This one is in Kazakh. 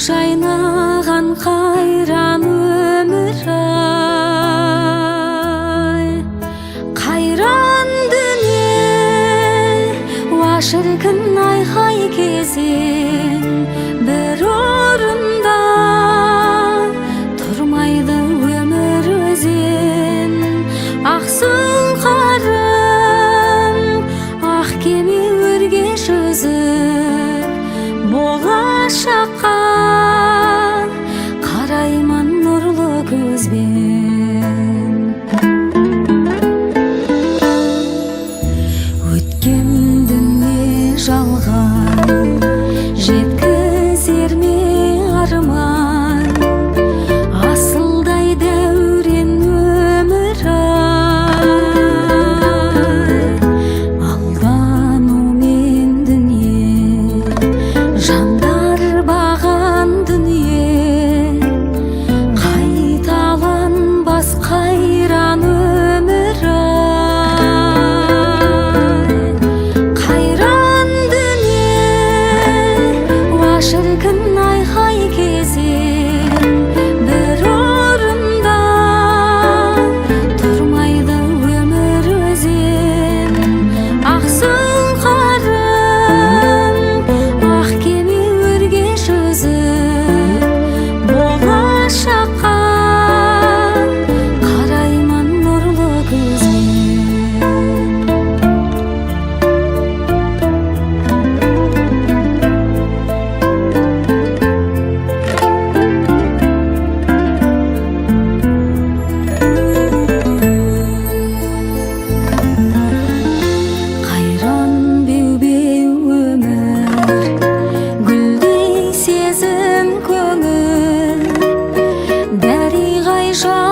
жайнаған қайран өмір ай, қайран дүние уа шіркін айқай кезең бір орында тұрмайды өмір өзен. Ақ сұңқарым ақ кеме өрге жүзіп болашаққа қараймын нұрлы көзбен. Өткен дүние жалған жеткізер ме арман, асылдай дәурен өмір ай, алданумен дүние жандар баған дүние, қайталанбас қайран өмір ай, қайран дүние уа шіркін айқай кезең бір орында тұрмайды өмір өзен. Ақ сұңқарым ақ кеме өрге жүзіп болашаққа қараймын нұрлы көзбен. Қайран беу-беу өмір, гүлдей сезім көңіл, дариғай жан